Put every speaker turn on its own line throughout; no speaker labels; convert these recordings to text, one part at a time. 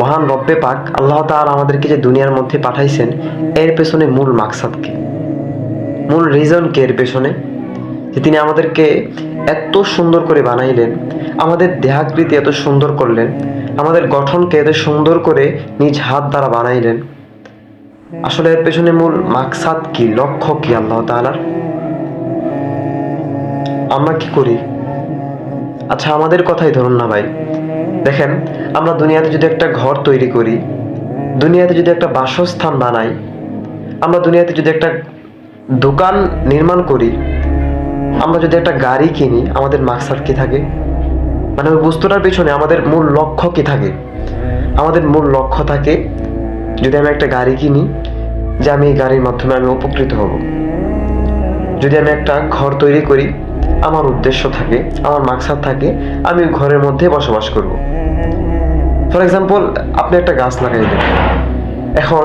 মহান রব্বে পাক আল্লাহ তাআলা আমাদেরকে যে দুনিয়ার মধ্যে পাঠাইছেন, এর পেছনে মূল মাকসাদ কি, মূল রিজন কি এর পেছনে? যে তিনি আমাদেরকে এত সুন্দর করে বানাইলেন, আমাদের দেহাকৃতি এত সুন্দর করলেন, আমাদের গঠনকে এত সুন্দর করে নিজ হাত দ্বারা বানাইলেন। আসলে এর পেছনে মূল মাকসাদ কি, লক্ষ্য কি আল্লাহ তাআলার? আমরা কি করি? আচ্ছা, আমাদের কথাই ধরুন না ভাই। দেখেন, আমরা দুনিয়াতে যদি একটা ঘর তৈরি করি, দুনিয়াতে যদি একটা বাসস্থান বানাই, আমরা দুনিয়াতে যদি একটা দোকান নির্মাণ করি, আমরা যদি একটা গাড়ি কিনি, আমাদের মাকসাদ কি থাকে? মানে ওই বস্তুটার পেছনে আমাদের মূল লক্ষ্য কি থাকে? আমাদের মূল লক্ষ্য থাকে, যদি আমি একটা গাড়ি কিনি, যে আমি এই গাড়ির মাধ্যমে আমি উপকৃত হব। যদি আমি একটা ঘর তৈরি করি, আমার উদ্দেশ্য থাকে, আমার মাকসাদ থাকে, আমি ওই ঘরের মধ্যে বসবাস করব। ফর এক্সাম্পল, আপনি একটা গাছ লাগাইলেন। এখন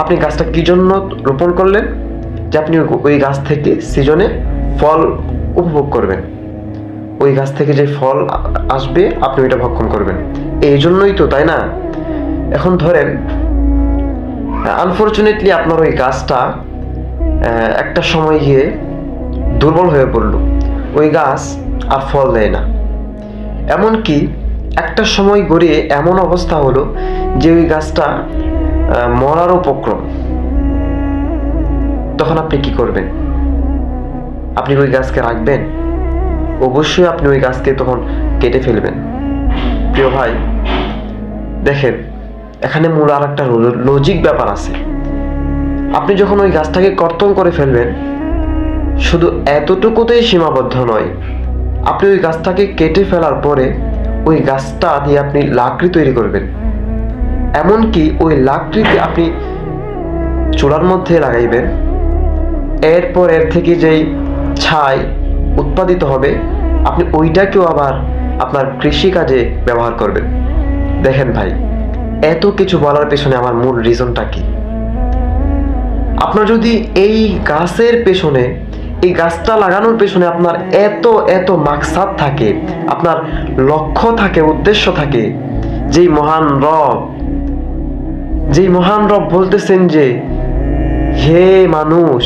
আপনি গাছটা কি জন্য রোপণ করলেন? যে আপনি ওই গাছ থেকে সিজনে ফল উপভোগ করবেন, ওই গাছ থেকে যে ফল আসবে আপনি ওইটা ভক্ষণ করবেন, এই জন্যই তো, তাই না? এখন ধরেন, আনফরচুনেটলি আপনার ওই গাছটা একটা সময় গিয়ে দুর্বল হয়ে পড়ল, ওই গাছ আর ফল দেয় না। এমনকি একটা সময় গড়িয়ে এমন অবস্থা হলো যে ওই গাছটা মরার উপক্রম। তখন আপনি কি করবেন? আপনি ওই গাছকে রাখবেন? অবশ্যই আপনি ওই গাছকে তখন কেটে ফেলবেন। প্রিয় ভাই, দেখেন, এখানে মূল আর একটা লজিক ব্যাপার আছে। আপনি যখন ওই গাছটাকে কর্তন করে ফেলবেন, শুধু এতটুকুতেই সীমাবদ্ধ নয়, আপনি ওই গাছটাকে কেটে ফেলার পরে ওই গাছটা দিয়ে আপনি লাকড়ি তৈরি করবেন। এমনকি ওই লাকড়িতে আপনি চুলার মধ্যে লাগাইবেন, এরপর এর থেকে যেই ছাই উৎপাদিত হবে, আপনি ওইটাকেও আবার আপনার কৃষিকাজে ব্যবহার করবেন। দেখেন ভাই, এত কিছু বলার পেছনে আমার মূল রিজনটা কি? আপনার যদি এই গাছের পেছনে, এই গাছটা লাগানোর পেছনে আপনার এত এত মাকসাদ থাকে, আপনার লক্ষ্য থাকে, উদ্দেশ্য থাকে, যেই মহান রব বলতেছেন যে, হে মানুষ,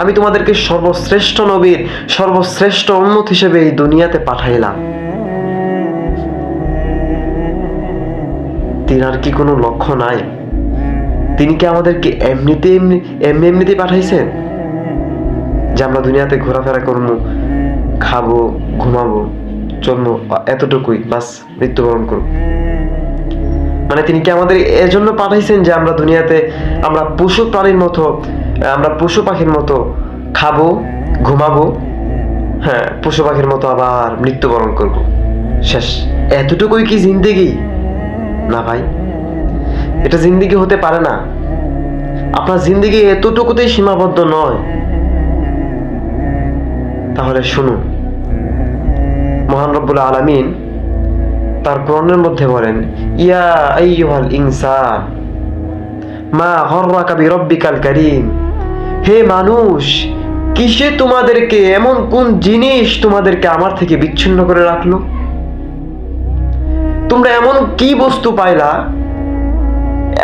আমি তোমাদেরকে সর্বশ্রেষ্ঠ নবীর, সর্বশ্রেষ্ঠ উম্মত হিসেবে এই দুনিয়াতে পাঠাইলাম। তিনার কি কোনো লক্ষ্য নাই? তিনি কি আমাদেরকে এমনিতেই পাঠাইছেন যে আমরা দুনিয়াতে ঘোরাফেরা করবো, খাবো, ঘুমাবো, চলবো, এতটুকুই বাস, মৃত্যুবরণ করব? মানে তিনি কি আমাদের এজন্য পাঠাইছেন যে আমরা দুনিয়াতে আমরা পশু প্রাণীর মতো, আমরা পশু পাখির মতো খাবো, ঘুমাবো, হ্যাঁ, পশু পাখির মতো আবার মৃত্যুবরণ করব, শেষ, এতটুকুই কি জিন্দেগি? না ভাই, এটা জিন্দেগি হতে পারে না। আপনার জিন্দেগি এতটুকুতেই সীমাবদ্ধ নয়। তাহলে শুনুন, মহান রব্বুল আলামিন তার কোরআনের মধ্যে বলেন, ইয়া আইয়ুহাল ইনসান মা গররাকা বিরব্বিকাল কারীম, হে মানুষ, কিসে তোমাদেরকে, এমন কোন জিনিস তোমাদেরকে আমার থেকে বিচ্ছিন্ন করে রাখলো? তোমরা এমন কি বস্তু পাইলা,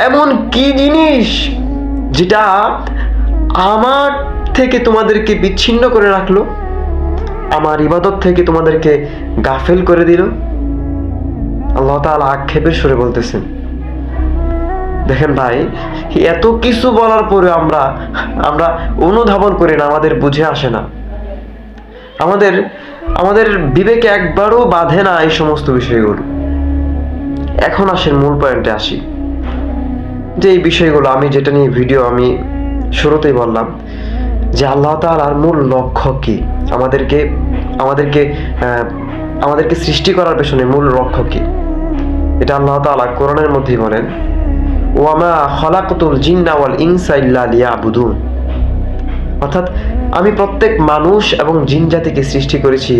এমন কি জিনিস যেটা আমার থেকে তোমাদেরকে বিচ্ছিন্ন করে রাখলো, আমার ইবাদত থেকে তোমাদেরকে গাফেল করে দিল? আল্লাহ তাআলা আক্ষেপের সুরে বলতেছেন। দেখেন ভাই, এত কিছু বলার পরে আমরা অনুধাবন করি না, আমাদের বুঝে আসে না, আমাদের বিবেকে একবারও বাঁধে না এই সমস্ত বিষয়গুলো। এখন আসেন মূল পয়েন্টে আসি, যে এই বিষয়গুলো আমি যেটা নিয়ে ভিডিও আমি শুরুতেই বললাম, যে আল্লাহ তাআলার মূল লক্ষ্য কি, আমাদেরকে সৃষ্টি করার পেছনে মূল লক্ষ্য কি? এটা আল্লাহ তাআলা কোরআনের মধ্যেই বলেন, ওয়ামা খলাকতুল জিন্না ওয়াল ইনসা ইল্লা লিয়াবুদুন, অর্থাৎ আমি প্রত্যেক মানুষ এবং জিন জাতিকে সৃষ্টি করেছি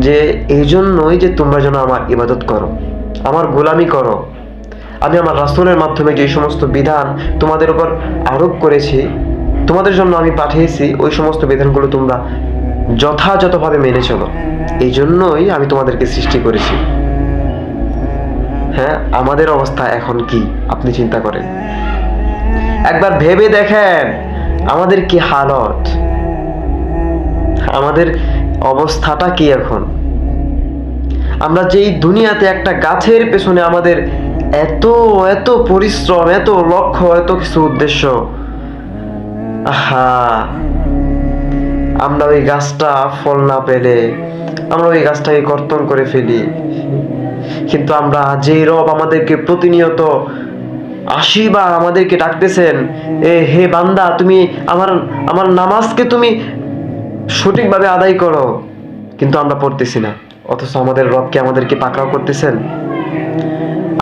যে এই জন্যই যে তোমরা যেন আমার ইবাদত করো, আমার গোলামি করো। আমি আমার রাসূলের মাধ্যমে যে সমস্ত বিধান তোমাদের উপর আরোপ করেছি, তোমাদের জন্য আমি পাঠিয়েছি, ওই সমস্ত বিধানগুলো তোমরা যথাযথভাবে মেনে চলো, এই জন্যই আমি তোমাদেরকে সৃষ্টি করেছি। হ্যাঁ, আমাদের অবস্থা এখন কি আপনি চিন্তা করেন, একবার ভেবে দেখেন আমাদের কি হালত, আমাদের অবস্থাটা কি এখন। আমরা যেই দুনিয়াতে একটা গাছের পেছনে আমাদের এত এত পরিশ্রম, এত লক্ষ্য, এত কিছু উদ্দেশ্য, আহা, আমরা ওই গাছটা ফল না পেলে আমরা ওই গাছটাকে কর্তন করে ফেলি। কিন্তু আমরা যেই রব আমাদেরকে প্রতিনিয়ত 80 বার আমাদেরকে ডাকতেছেন, হে বান্দা, তুমি আমার আমার নামাজকে তুমি সঠিকভাবে আদায় করো, কিন্তু আমরা পড়তেছি না। অথচ আমাদের রবকে আমাদেরকে পাকড়াও করতেছেন,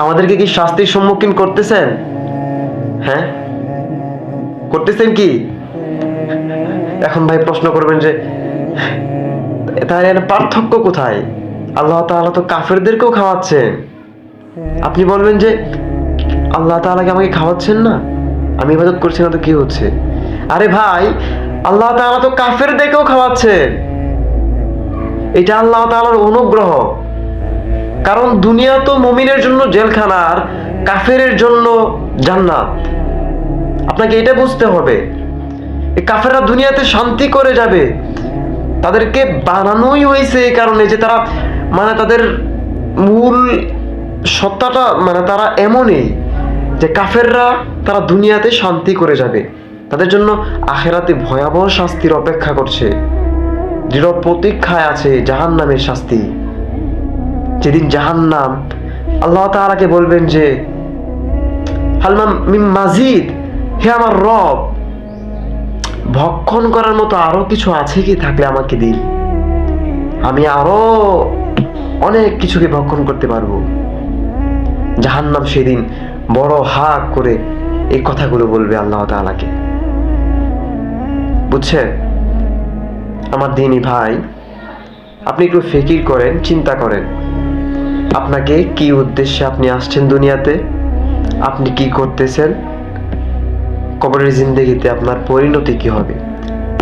আমাদেরকে কি শাস্তির সম্মুখীন করতেছেন? হ্যাঁ, করতেছেন কি? এখন ভাই প্রশ্ন করবেন যে তার এর পার্থক্য কোথায়? আল্লাহ তাআলা তো কাফেরদেরকেও খাওয়াচ্ছেন। আপনি বলবেন যে আল্লাহ তাআলা কি আমাকে খাওয়াচ্ছেন না, আমি ইবাদত করছি না তো কি হচ্ছে? আরে ভাই, আল্লাহ তাআলা তো কাফেরদেরকেও খাওয়াচ্ছেন। এটা আল্লাহ তাআলার অনুগ্রহ। কারণ দুনিয়া তো মুমিনের জন্য জেলখানা, আর কাফেরের জন্য জান্নাত। আপনাকে এটা বুঝতে হবে। এই কাফেররা দুনিয়াতে শান্তি করে যাবে, তাদেরকে বানানোই হয়েছে এই কারণে যে তারা তাদের মূল সত্তাটা তারা এমনই যে কাফেররা তারা দুনিয়াতে শান্তি করে যাবে, তাদের জন্য আখেরাতে ভয়াবহ শাস্তির অপেক্ষা করছে, দৃঢ় প্রতীক্ষায় আছে জাহান্নামের শাস্তি। যেদিন জাহান্নাম আল্লাহ তাআলাকে বলবেন যে হালমা মিন মাজিদ, হে আমার রব, ভক্ষণ করার মতো আরো কিছু আছে কি? থাকলে আমাকে দিন, আমি আরো অনেক কিছুকে ভক্ষণ করতে পারবো। জাহান্নাম সেদিন বড় হাক করে এই কথাগুলো বলবে আল্লাহ তাআলাকে। বুঝছেন আমার দিনী ভাই? আপনি একটু ফিকির করেন, চিন্তা করেন, আপনাকে কি উদ্দেশ্যে আপনি আসছেন দুনিয়াতে, আপনি কি করতেছেন, কবরের জিন্দেগিতে আপনার পরিণতি কি হবে,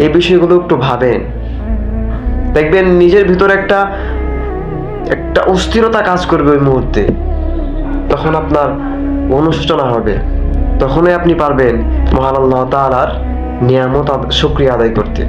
এই বিষয়গুলো একটু ভাবেন। দেখবেন নিজের ভিতরে একটা অস্থিরতা কাজ করবে ওই মুহূর্তে। তখন আপনার অনুশোচনা হবে, তখনই আপনি পারবেন মহান আল্লাহ তাআলার নিয়ামত শুকরিয়া আদায় করতে।